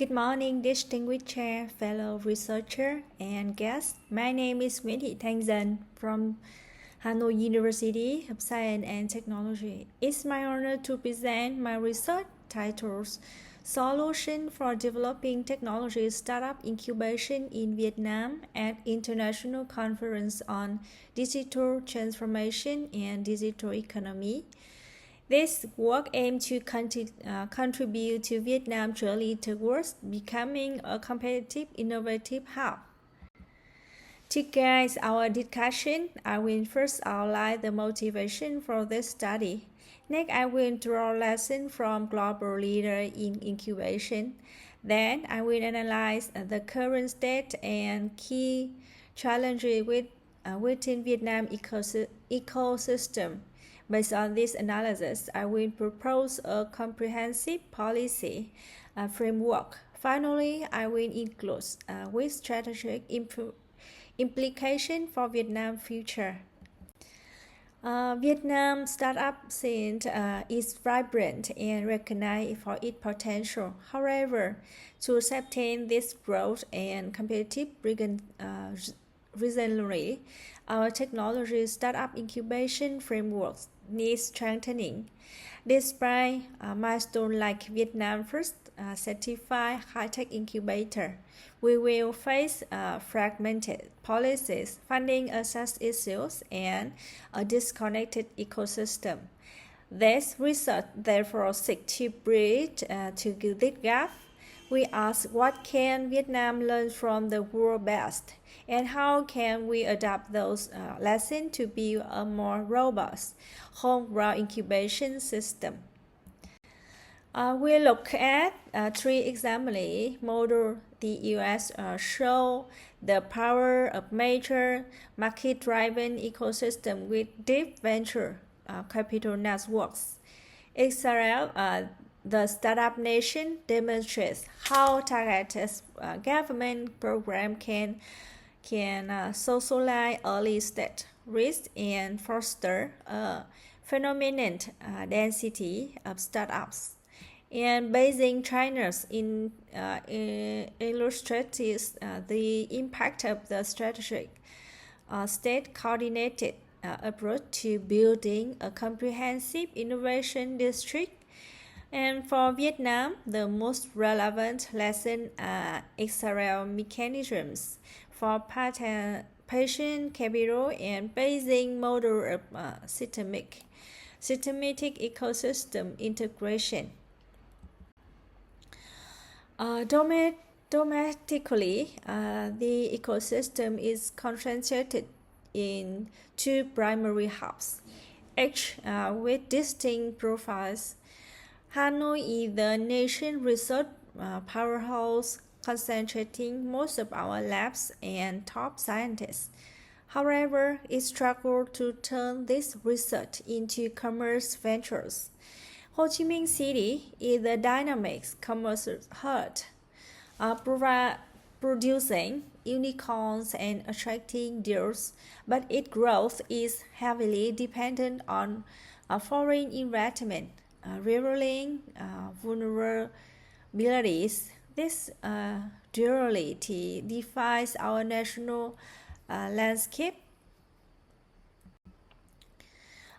Good morning, distinguished chair, fellow researcher, and guests. My name is Thi Thanh NGUYEN from Hanoi University of Science and Technology. It's my honor to present my research titles, Solution for Developing Technology Startup Incubation in Vietnam at International Conference on Digital Transformation and Digital Economy. This work aims to contribute to Vietnam's journey towards becoming a competitive, innovative hub. To guide our discussion, I will first outline the motivation for this study. Next, I will draw lessons from global leaders in incubation. Then, I will analyze the current state and key challenges within Vietnam ecosystem. Based on this analysis, I will propose a comprehensive policy framework. Finally, I will include with strategic implication for Vietnam's future. Vietnam startup scene is vibrant and recognized for its potential. However, to sustain this growth and competitive resilience, our technology startup incubation frameworks needs strengthening. Despite milestones like Vietnam first certified high-tech incubator, we will face fragmented policies, funding access issues, and a disconnected ecosystem. This research therefore seeks to bridge this gap. We ask what can Vietnam learn from the world best, and how can we adapt those lessons to build a more robust homegrown incubation system. We look at three example models. The U.S. show the power of major market-driven ecosystem with deep venture capital networks. Israel, the startup nation, demonstrates how targeted government program can socialize early-stage risk and foster a phenomenon density of startups. And Beijing, China's illustrates the impact of the strategic state-coordinated approach to building a comprehensive innovation district. And for Vietnam, the most relevant lesson are XRL mechanisms for patient capital and Beijing model of systematic ecosystem integration. Domestically, the ecosystem is concentrated in two primary hubs, each with distinct profiles. Hanoi is the nation research powerhouse, concentrating most of our labs and top scientists. However, it struggles to turn this research into commerce ventures. Ho Chi Minh City is the dynamic commerce hub, producing unicorns and attracting deals, but its growth is heavily dependent on foreign investment, revealing vulnerabilities. This duality defines our national landscape.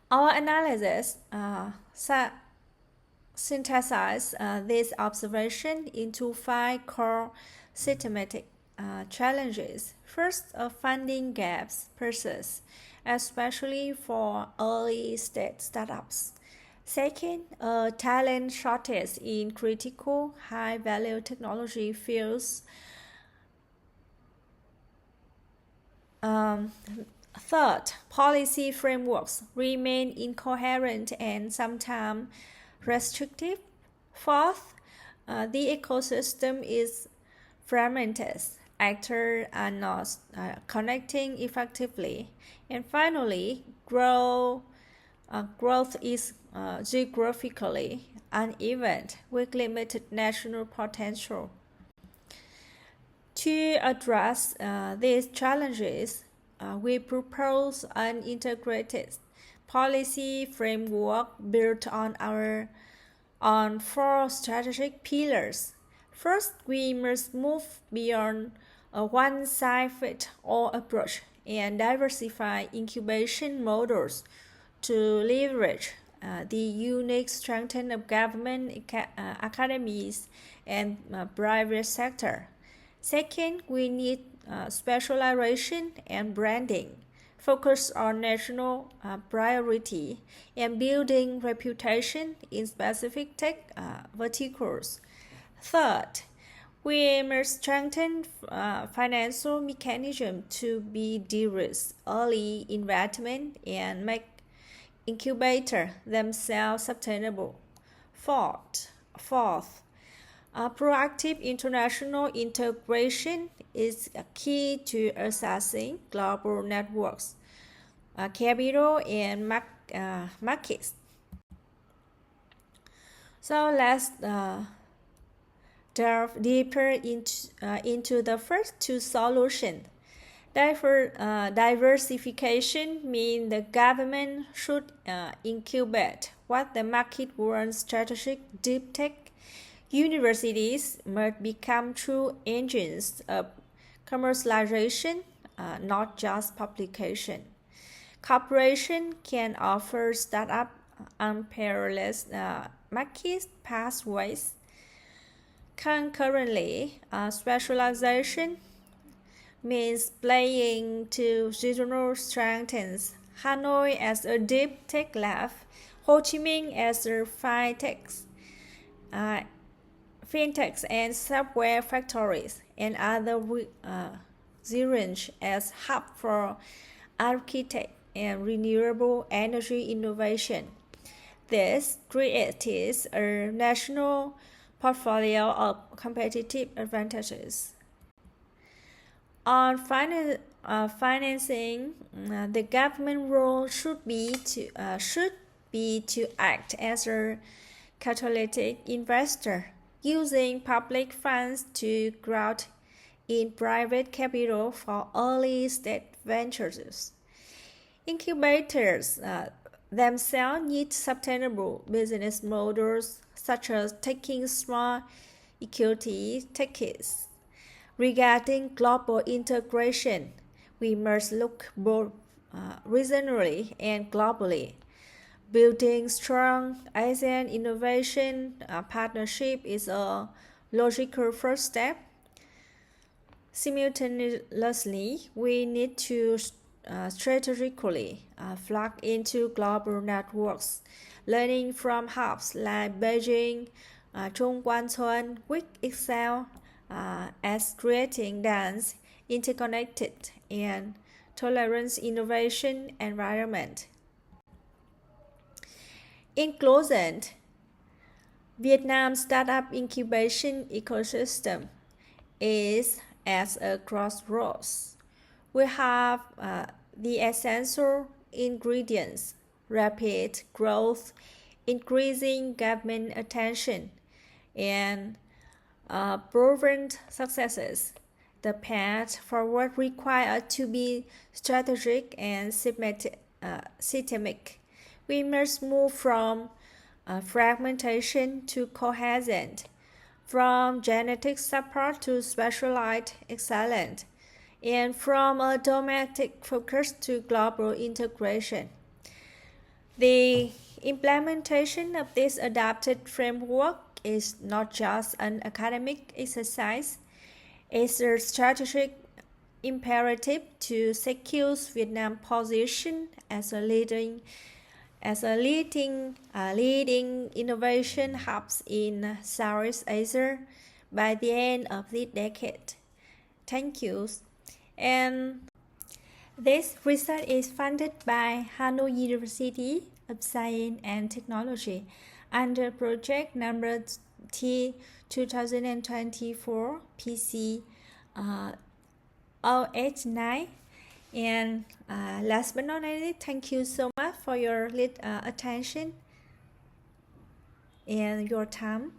Our analysis synthesize this observation into 5 core systematic challenges. First, funding gaps persist, especially for early-stage startups. Second, talent shortage in critical high-value technology fields. Third, policy frameworks remain incoherent and sometimes restrictive. Fourth, the ecosystem is fragmented. Actors are not connecting effectively. And finally, growth is geographically uneven with limited national potential. To address these challenges, we propose an integrated policy framework built on 4 strategic pillars. First, we must move beyond a one-size-fits-all approach and diversify incubation models to leverage the unique strengths of government, academies, and private sector. Second, we need specialization and branding, focus on national priority, and building reputation in specific tech verticals. Third, we must strengthen financial mechanism to be de-risk early investment and make incubators themselves sustainable. Fourth, proactive international integration is a key to accessing global networks, capital, and markets. So let's delve deeper into the first two solutions. Diversification means the government should incubate what the market wants. Strategic deep tech universities must become true engines of commercialization, not just publication. Corporations can offer startup unparalleled market pathways. Concurrently, specialization means playing to regional strengths. Hanoi as a deep tech lab, Ho Chi Minh as a fintechs and software factories, and other regions as hub for architect and renewable energy innovation. This creates a national portfolio of competitive advantages. On financing, the government role should be to act as a catalytic investor, using public funds to crowd in private capital for early-stage ventures. Incubators themselves need sustainable business models, such as taking small equity stakes. Regarding global integration, we must look both regionally and globally. Building strong ASEAN innovation partnership is a logical first step. Simultaneously, we need to strategically plug into global networks, learning from hubs like Beijing, Zhongguancun, which excel as creating dense, interconnected, and tolerant innovation environment. In closing, Vietnam's startup incubation ecosystem is at a crossroads. We have the essential ingredients: rapid growth, increasing government attention, and proven successes. The path forward requires to be strategic and systemic. We must move from fragmentation to cohesion, from genetic support to specialized excellence, and from a domestic focus to global integration. The implementation of this adapted framework is not just an academic exercise, it's a strategic imperative to secure Vietnam's position as a leading innovation hubs in Southeast Asia by the end of this decade. Thank you. And this research is funded by Hanoi University of Science and Technology under project number Thi 2024 PC 089. And last but not least, thank you so much for your attention and your time.